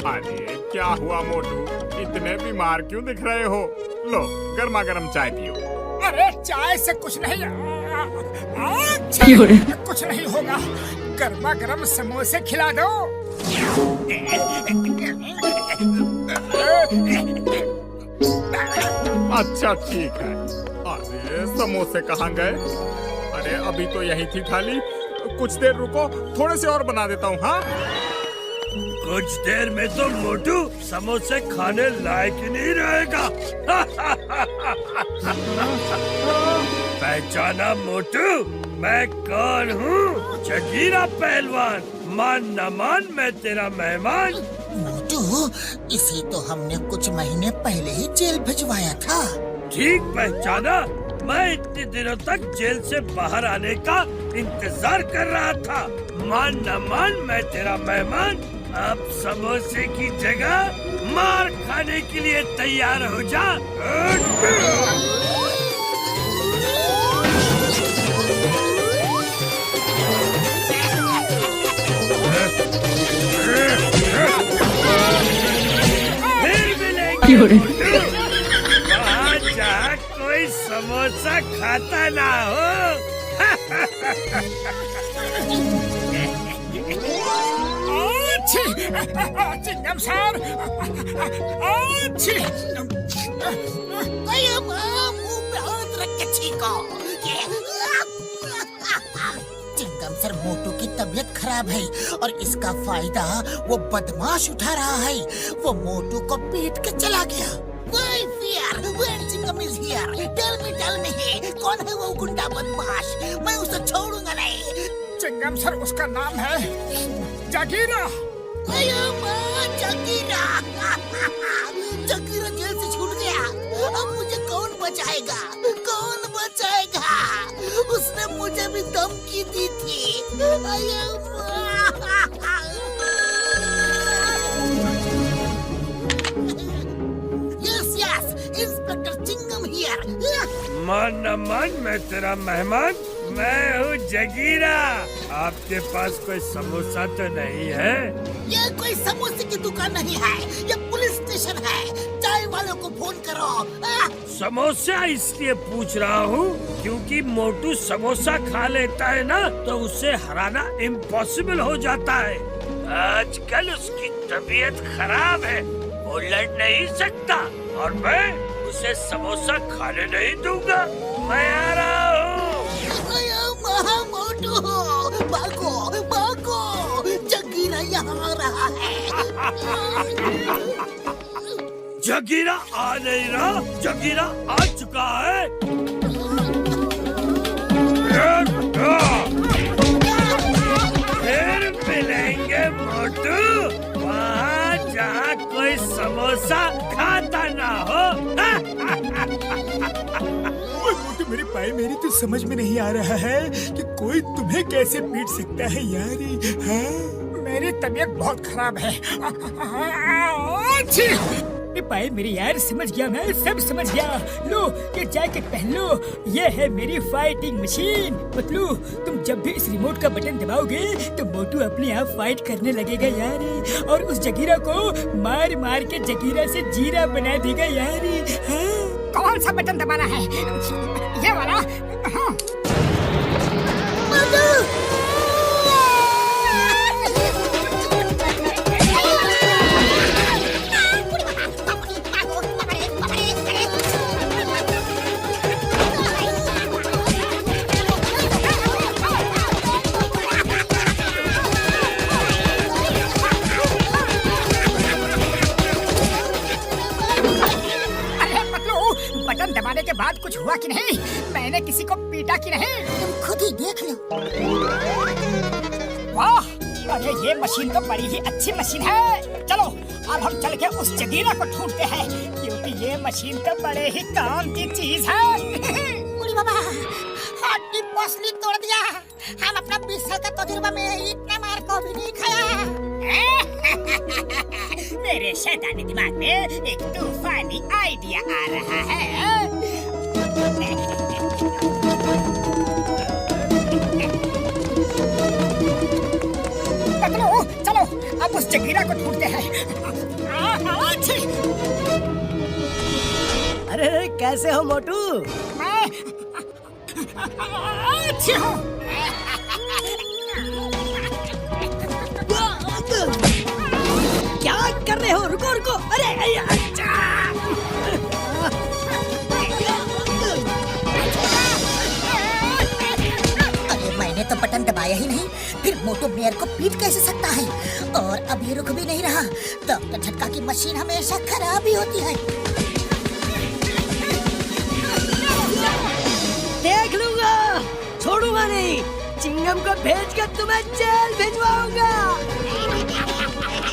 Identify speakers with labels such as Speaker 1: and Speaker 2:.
Speaker 1: अरे क्या हुआ मोटू, इतने बीमार क्यों दिख रहे हो? लो गर्मा गर्म चाय पियो।
Speaker 2: अरे चाय से कुछ नहीं, कुछ नहीं होगा। गर्मा गर्म समोसे खिला दो।
Speaker 1: अच्छा ठीक है। अरे समोसे कहाँ गए? अरे अभी तो यही थी थाली, कुछ देर रुको, थोड़े से और बना देता हूँ। हाँ
Speaker 3: कुछ देर में तो मोटू समोसे खाने लायक ही नहीं रहेगा। पहचाना मोटू, मैं कौन हूँ? जगीरा पहलवान, मान न मान मैं तेरा मेहमान।
Speaker 4: मोटू, इसे तो हमने कुछ महीने पहले ही जेल भिजवाया था।
Speaker 3: ठीक पहचाना, मैं इतने दिनों तक जेल से बाहर आने का इंतजार कर रहा था। मान न मान मैं तेरा मेहमान। अब समोसे की जगह मार खाने के लिए तैयार हो जा। फिर मिलेंगे वहाँ जहाँ कोई समोसा खाता ना हो।
Speaker 2: चिंगम सर,
Speaker 4: चिंगम सर, मोटू की तबीयत खराब है और इसका फायदा वो बदमाश उठा रहा है। वो मोटू को पीट के चला गया। Tell me, कौन है वो गुंडा बदमाश? मैं उसे छोड़ूंगा नहीं।
Speaker 2: चिंगम सर, उसका नाम है जगीरा।
Speaker 4: जगीरा जेल से छूट गया। अब मुझे कौन बचाएगा? कौन बचाएगा? उसने मुझे भी धमकी दी थी। Yes, inspector Chingam here.
Speaker 3: मान न मान मैं तेरा मेहमान। मैं हूँ जगीरा। आपके पास कोई समोसा तो नहीं है?
Speaker 4: ये कोई समोसे की दुकान नहीं है, ये पुलिस स्टेशन है। चाय वालों को फोन करो।
Speaker 3: समोसा इसलिए पूछ रहा हूँ क्योंकि मोटू समोसा खा लेता है ना, तो उसे हराना इम्पॉसिबल हो जाता है। आजकल उसकी तबीयत खराब है, वो लड़ नहीं सकता और मैं उसे समोसा खाने नहीं दूंगा। मैं आ रहा हूँ।
Speaker 4: मोटू, भागो, जगीरा यहाँ आ रहा है।
Speaker 3: जगीरा आ नहीं रहा, जगीरा आ चुका है। फिर मिलेंगे मोटू वहाँ जहाँ कोई समोसा खाता ना हो।
Speaker 2: मोटू, मेरे भाई, मेरी तो समझ में नहीं आ रहा है कि कोई तुम्हें कैसे पीट सकता है यार। मेरी तबीयत बहुत खराब है। भाई मेरी यार, समझ गया, मैं सब समझ गया। लो ये जैकेट पहन लो, ये है मेरी फाइटिंग मशीन। पतलू, तुम जब भी इस रिमोट का बटन दबाओगे तो मोटू अपने आप फाइट करने लगेगा यार, और उस जगीरा को मार मार के जगीरा से जीरा बना देगा यार। कौन सा बटन दबाना है? ये वाला? हाँ। दबाने के बाद कुछ हुआ कि नहीं? मैंने किसी को पीटा कि नहीं?
Speaker 4: तुम खुद ही देख लो।
Speaker 2: वाह, अरे ये मशीन तो बड़ी ही अच्छी मशीन है। चलो अब हम चल के उस जगीरा को ढूंढते हैं, क्योंकि ये मशीन तो बड़े ही काम की चीज है।
Speaker 4: उड़ी बाबा, हड्डी पसली तोड़ दिया। हम अपना 20 साल का तजुर्बा में इतना मार को भी नहीं खाया।
Speaker 2: मेरे शैतानी दिमाग में एक तूफानी आइडिया आ रहा है। पकड़ो, चलो अब उस जगीरा को ढूंढते हैं।
Speaker 5: अरे कैसे हो मोटू?
Speaker 2: मैं अच्छी हूँ।
Speaker 5: क्या कर रहे हो? रुको रुको। अरे
Speaker 4: अरे मैंने तो बटन दबाया ही नहीं, फिर मोटू मेयर को पीट कैसे सकता है? और अब ये रुक भी नहीं रहा। डॉक्टर झटका की मशीन हमेशा खराब ही होती है।
Speaker 5: देख लूंगा, छोड़ूंगा नहीं। चिंगम को भेजकर तुम्हें जेल भिजवाऊंगा।